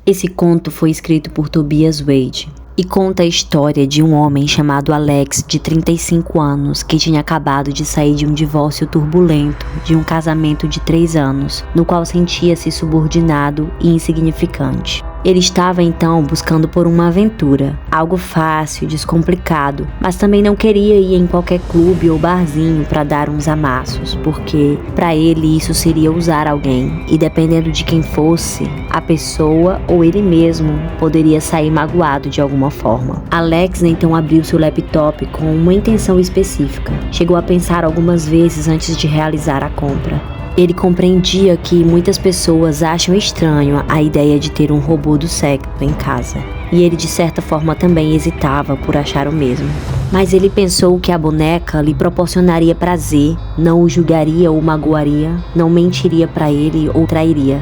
Esse conto foi escrito por Tobias Wade e conta a história de um homem chamado Alex, de 35 anos, que tinha acabado de sair de um divórcio turbulento de um casamento de 3 anos, no qual sentia-se subordinado e insignificante. Ele estava então buscando por uma aventura, algo fácil, descomplicado, mas também não queria ir em qualquer clube ou barzinho para dar uns amassos, porque para ele isso seria usar alguém, e dependendo de quem fosse, a pessoa ou ele mesmo poderia sair magoado de alguma forma. Alex então abriu seu laptop com uma intenção específica. Chegou a pensar algumas vezes antes de realizar a compra. Ele compreendia que muitas pessoas acham estranho a ideia de ter um robô do sexo em casa. E ele de certa forma também hesitava por achar o mesmo. Mas ele pensou que a boneca lhe proporcionaria prazer, não o julgaria ou magoaria, não mentiria para ele ou trairia.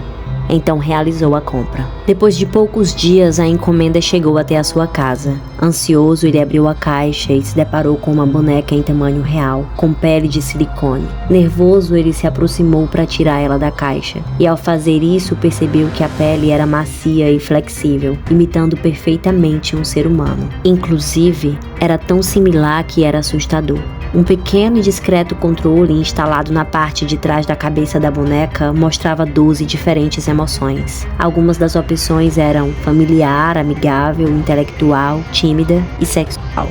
Então realizou a compra. Depois de poucos dias, a encomenda chegou até a sua casa. Ansioso, ele abriu a caixa e se deparou com uma boneca em tamanho real, com pele de silicone. Nervoso, ele se aproximou para tirar ela da caixa, e ao fazer isso percebeu que a pele era macia e flexível, imitando perfeitamente um ser humano. Inclusive, era tão similar que era assustador. Um pequeno e discreto controle instalado na parte de trás da cabeça da boneca mostrava 12 diferentes emoções. Algumas das opções eram familiar, amigável, intelectual, tímida e sexual.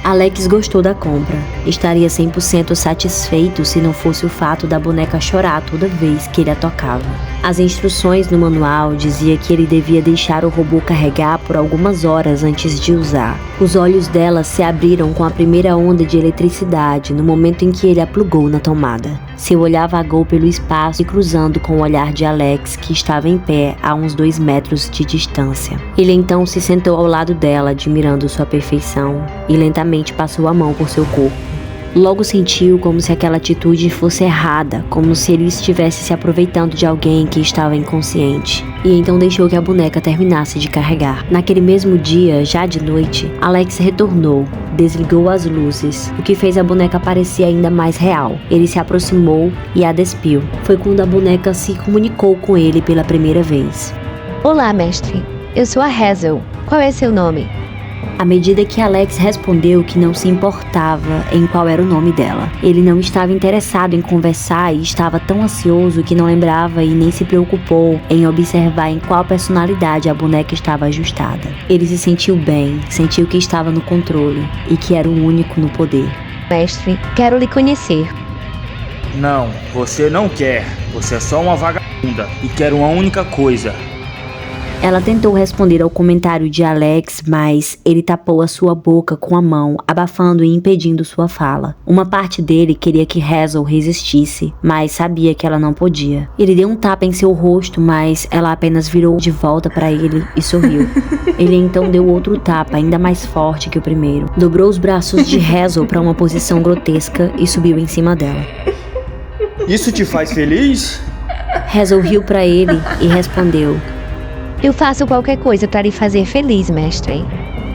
Alex gostou da compra. Estaria 100% satisfeito se não fosse o fato da boneca chorar toda vez que ele a tocava. As instruções no manual diziam que ele devia deixar o robô carregar por algumas horas antes de usar. Os olhos dela se abriram com a primeira onda de eletricidade no momento em que ele a plugou na tomada. Seu olhar vagou pelo espaço e cruzando com o olhar de Alex, que estava em pé a uns 2 metros de distância. Ele então se sentou ao lado dela, admirando sua perfeição, e lentamente passou a mão por seu corpo. Logo sentiu como se aquela atitude fosse errada, como se ele estivesse se aproveitando de alguém que estava inconsciente. E então deixou que a boneca terminasse de carregar. Naquele mesmo dia, já de noite, Alex retornou, desligou as luzes, o que fez a boneca parecer ainda mais real. Ele se aproximou e a despiu. Foi quando a boneca se comunicou com ele pela primeira vez. Olá, mestre. Eu sou a Hazel. Qual é seu nome? À medida que Alex respondeu que não se importava em qual era o nome dela. Ele não estava interessado em conversar e estava tão ansioso que não lembrava e nem se preocupou em observar em qual personalidade a boneca estava ajustada. Ele se sentiu bem, sentiu que estava no controle e que era o único no poder. Mestre, quero lhe conhecer. Não, você não quer. Você é só uma vagabunda e quer uma única coisa. Ela tentou responder ao comentário de Alex, mas ele tapou a sua boca com a mão, abafando e impedindo sua fala. Uma parte dele queria que Hazel resistisse, mas sabia que ela não podia. Ele deu um tapa em seu rosto, mas ela apenas virou de volta para ele e sorriu. Ele então deu outro tapa, ainda mais forte que o primeiro. Dobrou os braços de Hazel para uma posição grotesca e subiu em cima dela. Isso te faz feliz? Hazel riu para ele e respondeu: Eu faço qualquer coisa para lhe fazer feliz, mestre.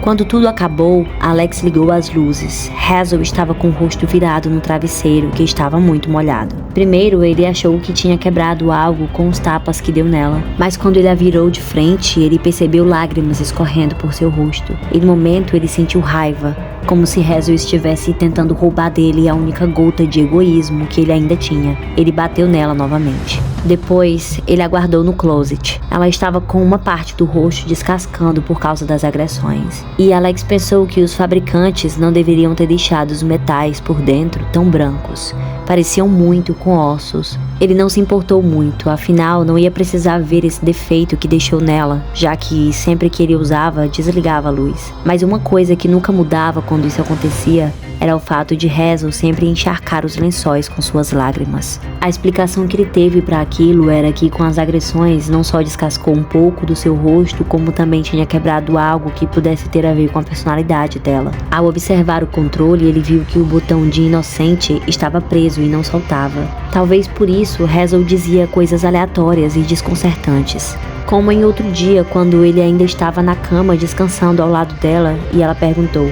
Quando tudo acabou, Alex ligou as luzes. Hazel estava com o rosto virado no travesseiro, que estava muito molhado. Primeiro, ele achou que tinha quebrado algo com os tapas que deu nela, mas quando ele a virou de frente, ele percebeu lágrimas escorrendo por seu rosto. E no momento, ele sentiu raiva, como se Hazel estivesse tentando roubar dele a única gota de egoísmo que ele ainda tinha. Ele bateu nela novamente. Depois, ele a guardou no closet. Ela estava com uma parte do rosto descascando por causa das agressões. E Alex pensou que os fabricantes não deveriam ter deixado os metais por dentro tão brancos. Pareciam muito com ossos. Ele não se importou muito, afinal não ia precisar ver esse defeito que deixou nela, já que sempre que ele usava, desligava a luz. Mas uma coisa que nunca mudava quando isso acontecia era o fato de Hazel sempre encharcar os lençóis com suas lágrimas. A explicação que ele teve para aquilo era que com as agressões não só descascou um pouco do seu rosto, como também tinha quebrado algo que pudesse ter a ver com a personalidade dela. Ao observar o controle, ele viu que o botão de inocente estava preso e não soltava. Talvez por isso Hazel dizia coisas aleatórias e desconcertantes. Como em outro dia, quando ele ainda estava na cama descansando ao lado dela e ela perguntou: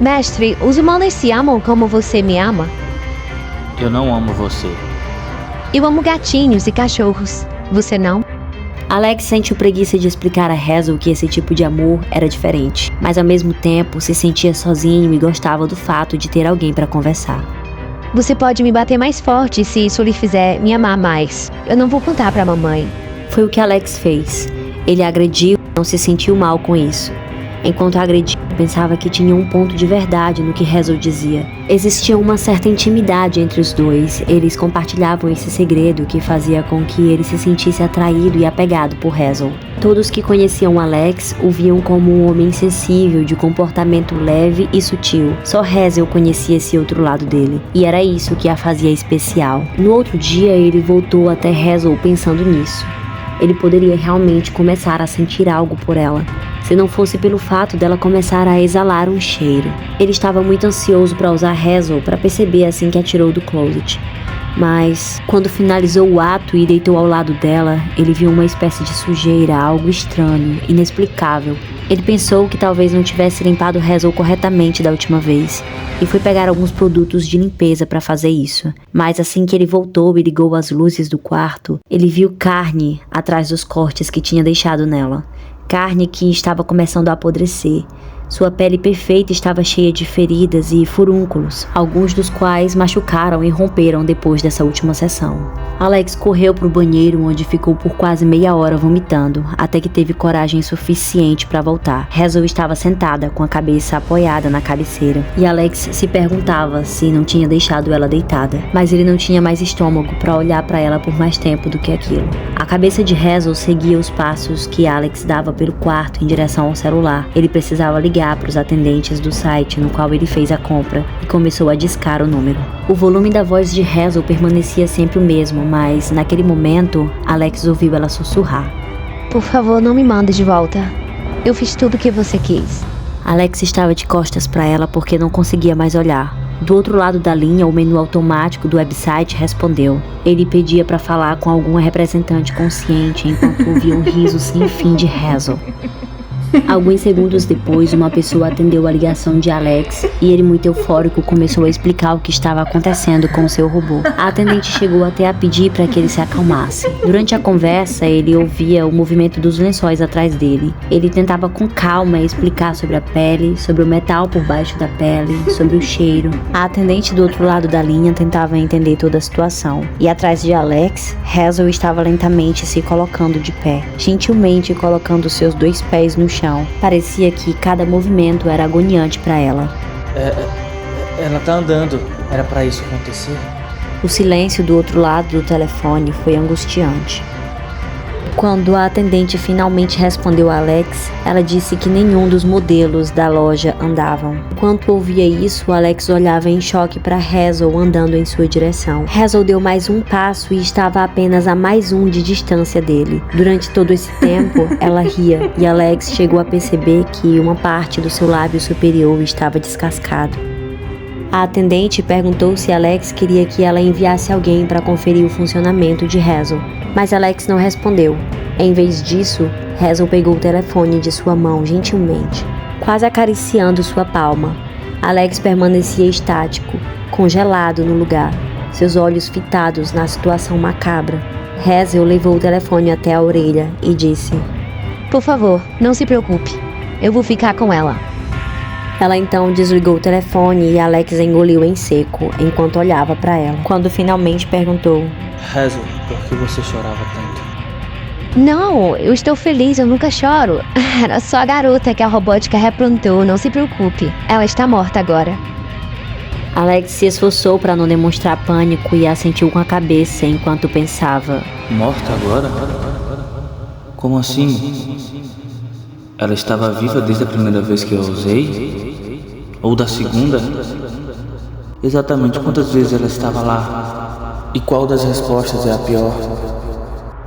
Mestre, os humanos se amam como você me ama? Eu não amo você. Eu amo gatinhos e cachorros. Você não? Alex sentiu preguiça de explicar a Hazel que esse tipo de amor era diferente, mas ao mesmo tempo se sentia sozinho e gostava do fato de ter alguém para conversar. Você pode me bater mais forte se isso lhe fizer me amar mais. Eu não vou contar pra mamãe. Foi o que Alex fez. Ele a agrediu e não se sentiu mal com isso. Enquanto a agredia, pensava que tinha um ponto de verdade no que Hazel dizia. Existia uma certa intimidade entre os dois. Eles compartilhavam esse segredo que fazia com que ele se sentisse atraído e apegado por Hazel. Todos que conheciam Alex o viam como um homem sensível, de comportamento leve e sutil. Só Hazel conhecia esse outro lado dele, e era isso que a fazia especial. No outro dia, ele voltou até Hazel pensando nisso. Ele poderia realmente começar a sentir algo por ela, se não fosse pelo fato dela começar a exalar um cheiro. Ele estava muito ansioso para usar Hazel para perceber assim que a tirou do closet. Mas, quando finalizou o ato e deitou ao lado dela, ele viu uma espécie de sujeira, algo estranho, inexplicável. Ele pensou que talvez não tivesse limpado Hazel corretamente da última vez, e foi pegar alguns produtos de limpeza para fazer isso. Mas assim que ele voltou e ligou as luzes do quarto, ele viu carne atrás dos cortes que tinha deixado nela. Carne que estava começando a apodrecer. Sua pele perfeita estava cheia de feridas e furúnculos, alguns dos quais machucaram e romperam depois dessa última sessão. Alex correu para o banheiro, onde ficou por quase meia hora vomitando, até que teve coragem suficiente para voltar. Hazel estava sentada, com a cabeça apoiada na cabeceira, e Alex se perguntava se não tinha deixado ela deitada, mas ele não tinha mais estômago para olhar para ela por mais tempo do que aquilo. A cabeça de Hazel seguia os passos que Alex dava pelo quarto em direção ao celular. Ele precisava ligar para os atendentes do site no qual ele fez a compra e começou a discar o número. O volume da voz de Hazel permanecia sempre o mesmo, mas naquele momento, Alex ouviu ela sussurrar. Por favor, não me mande de volta. Eu fiz tudo o que você quis. Alex estava de costas para ela porque não conseguia mais olhar. Do outro lado da linha, o menu automático do website respondeu. Ele pedia para falar com alguma representante consciente enquanto ouvia um riso sem fim de Hazel. Alguns segundos depois, uma pessoa atendeu a ligação de Alex e ele, muito eufórico, começou a explicar o que estava acontecendo com o seu robô. A atendente chegou até a pedir para que ele se acalmasse. Durante a conversa, ele ouvia o movimento dos lençóis atrás dele. Ele tentava com calma explicar sobre a pele, sobre o metal por baixo da pele, sobre o cheiro. A atendente do outro lado da linha tentava entender toda a situação. E atrás de Alex, Hazel estava lentamente se colocando de pé, gentilmente colocando seus 2 pés no chão. Parecia que cada movimento era agoniante para ela. Ela tá andando. Era pra isso acontecer? O silêncio do outro lado do telefone foi angustiante. Quando a atendente finalmente respondeu a Alex, ela disse que nenhum dos modelos da loja andavam. Enquanto ouvia isso, Alex olhava em choque para Hazel andando em sua direção. Hazel deu mais um passo e estava apenas a mais um de distância dele. Durante todo esse tempo, ela ria e Alex chegou a perceber que uma parte do seu lábio superior estava descascado. A atendente perguntou se Alex queria que ela enviasse alguém para conferir o funcionamento de Hazel, mas Alex não respondeu. Em vez disso, Hazel pegou o telefone de sua mão gentilmente, quase acariciando sua palma. Alex permanecia estático, congelado no lugar, seus olhos fitados na situação macabra. Hazel levou o telefone até a orelha e disse: Por favor, não se preocupe. Eu vou ficar com ela. Ela então desligou o telefone e Alex engoliu em seco enquanto olhava para ela. Quando finalmente perguntou: Hazel, por que você chorava tanto? Não, eu estou feliz, eu nunca choro. Era só a garota que a robótica replantou, não se preocupe. Ela está morta agora. Alex se esforçou para não demonstrar pânico e assentiu com a cabeça enquanto pensava: Morta agora? Como assim? Ela estava viva desde a primeira vez que eu a usei? Ou da segunda? Exatamente quantas vezes ela estava lá? E qual das respostas é a pior?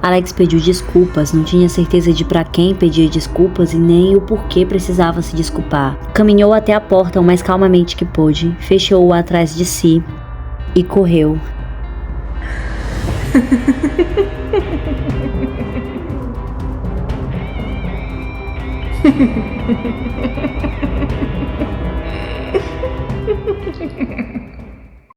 Alex pediu desculpas, não tinha certeza de para quem pedir desculpas e nem o porquê precisava se desculpar. Caminhou até a porta o mais calmamente que pôde, fechou-a atrás de si e correu.